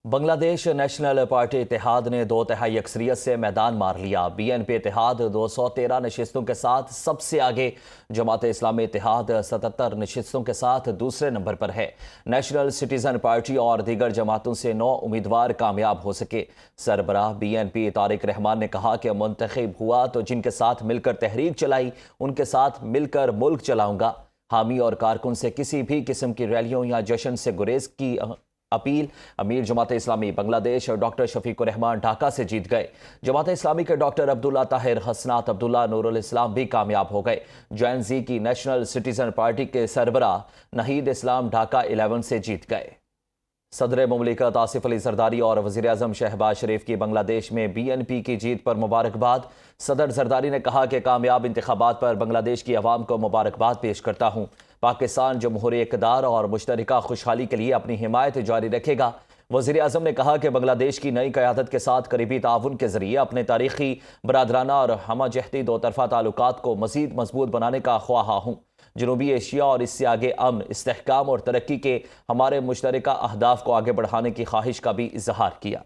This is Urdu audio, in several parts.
بنگلہ دیش نیشنل پارٹی اتحاد نے 2/3 اکثریت سے میدان مار لیا۔ بی این پی اتحاد 213 نشستوں کے ساتھ سب سے آگے، جماعت اسلامی اتحاد 77 نشستوں کے ساتھ دوسرے نمبر پر ہے۔ نیشنل سٹیزن پارٹی اور دیگر جماعتوں سے 9 امیدوار کامیاب ہو سکے۔ سربراہ بی این پی طارق رحمان نے کہا کہ منتخب ہوا تو جن کے ساتھ مل کر تحریک چلائی ان کے ساتھ مل کر ملک چلاؤں گا۔ حامی اور کارکن سے کسی بھی قسم کی ریلیوں یا جشن سے گریز کی اپیل۔ امیر جماعت اسلامی بنگلہ دیش ڈاکٹر شفیق الرحمان ڈھاکہ سے جیت گئے۔ جماعت اسلامی کے ڈاکٹر عبداللہ طاہر حسنات عبداللہ نور الاسلام بھی کامیاب ہو گئے۔ جین زی کی نیشنل سٹیزن پارٹی کے سربراہ نہید اسلام ڈھاکہ 11 سے جیت گئے۔ صدر مملکت آصف علی زرداری اور وزیراعظم شہباز شریف کی بنگلہ دیش میں بی این پی کی جیت پر مبارکباد۔ صدر زرداری نے کہا کہ کامیاب انتخابات پر بنگلہ دیش کی عوام کو مبارکباد پیش کرتا ہوں۔ پاکستان جمہوری اقتدار اور مشترکہ خوشحالی کے لیے اپنی حمایت جاری رکھے گا۔ وزیراعظم نے کہا کہ بنگلہ دیش کی نئی قیادت کے ساتھ قریبی تعاون کے ذریعے اپنے تاریخی، برادرانہ اور ہمہ جہتی دو طرفہ تعلقات کو مزید مضبوط بنانے کا خواہاں ہوں۔ جنوبی ایشیا اور اس سے آگے امن، استحکام اور ترقی کے ہمارے مشترکہ اہداف کو آگے بڑھانے کی خواہش کا بھی اظہار کیا۔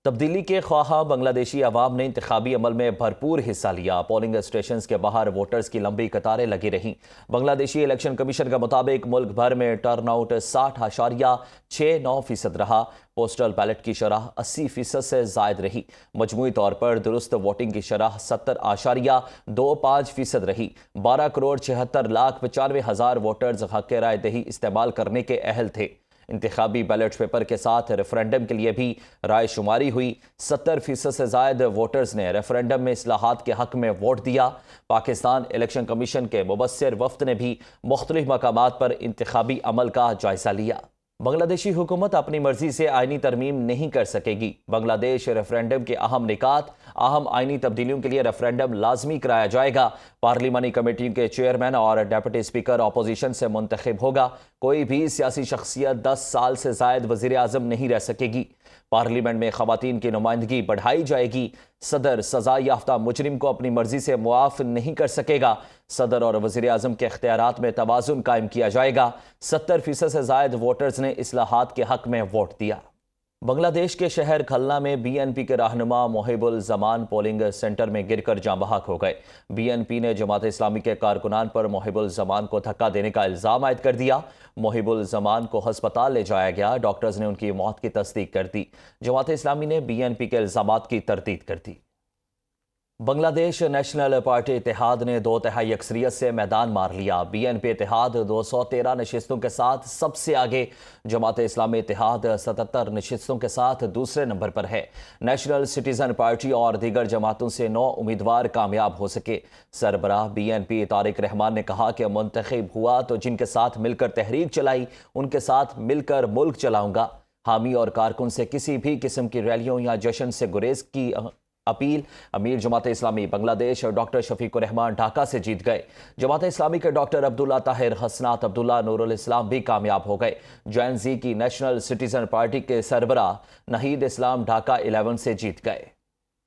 تبدیلی کے خواہاں بنگلہ دیشی عوام نے انتخابی عمل میں بھرپور حصہ لیا۔ پولنگ اسٹیشنز کے باہر ووٹرز کی لمبی قطاریں لگی رہیں۔ بنگلہ دیشی الیکشن کمیشن کے مطابق ملک بھر میں ٹرن آؤٹ 60.69% رہا۔ پوسٹل بیلٹ کی شرح 80% سے زائد رہی۔ مجموعی طور پر درست ووٹنگ کی شرح 70.25% رہی۔ 12,76,95,000 ووٹرز حق رائے دہی استعمال کرنے کے اہل تھے۔ انتخابی بیلٹ پیپر کے ساتھ ریفرنڈم کے لیے بھی رائے شماری ہوئی۔ 70% سے زائد ووٹرز نے ریفرنڈم میں اصلاحات کے حق میں ووٹ دیا۔ پاکستان الیکشن کمیشن کے مبصر وفد نے بھی مختلف مقامات پر انتخابی عمل کا جائزہ لیا۔ بنگلہ دیشی حکومت اپنی مرضی سے آئینی ترمیم نہیں کر سکے گی۔ بنگلہ دیش ریفرنڈم کے اہم نکات: اہم آئینی تبدیلیوں کے لیے ریفرنڈم لازمی کرایا جائے گا۔ پارلیمانی کمیٹیوں کے چیئرمین اور ڈیپٹی اسپیکر اپوزیشن سے منتخب ہوگا۔ کوئی بھی سیاسی شخصیت 10 سال سے زائد وزیر اعظم نہیں رہ سکے گی۔ پارلیمنٹ میں خواتین کی نمائندگی بڑھائی جائے گی۔ صدر سزا یافتہ مجرم کو اپنی مرضی سے معاف نہیں کر سکے گا۔ صدر اور وزیر اعظم کے اختیارات میں توازن قائم کیا جائے گا۔ 70% سے زائد ووٹرز نے اصلاحات کے حق میں ووٹ دیا۔ بنگلہ دیش کے شہر کھلنا میں بی این پی کے رہنما محب الزمان پولنگ سینٹر میں گر کر جاں بحق ہو گئے۔ بی این پی نے جماعت اسلامی کے کارکنان پر محب الزمان کو دھکا دینے کا الزام عائد کر دیا۔ محب الزمان کو ہسپتال لے جایا گیا۔ ڈاکٹرز نے ان کی موت کی تصدیق کر دی۔ جماعت اسلامی نے بی این پی کے الزامات کی تردید کر دی۔ بنگلہ دیش نیشنل پارٹی اتحاد نے 2/3 اکثریت سے میدان مار لیا۔ بی این پی اتحاد 213 نشستوں کے ساتھ سب سے آگے، جماعت اسلامی اتحاد 77 نشستوں کے ساتھ دوسرے نمبر پر ہے۔ نیشنل سٹیزن پارٹی اور دیگر جماعتوں سے 9 امیدوار کامیاب ہو سکے۔ سربراہ بی این پی طارق رحمان نے کہا کہ منتخب ہوا تو جن کے ساتھ مل کر تحریک چلائی ان کے ساتھ مل کر ملک چلاؤں گا۔ حامی اور کارکن سے کسی بھی قسم کی ریلیوں یا جشن سے گریز کی اپیل۔ امیر جماعت اسلامی بنگلہ دیش ڈاکٹر شفیق الرحمان ڈھاکہ سے جیت گئے۔ جماعت اسلامی کے ڈاکٹر عبداللہ طاہر حسنات عبداللہ نور الاسلام بھی کامیاب ہو گئے۔ جین زی کی نیشنل سٹیزن پارٹی کے سربراہ نہید اسلام ڈھاکہ 11 سے جیت گئے۔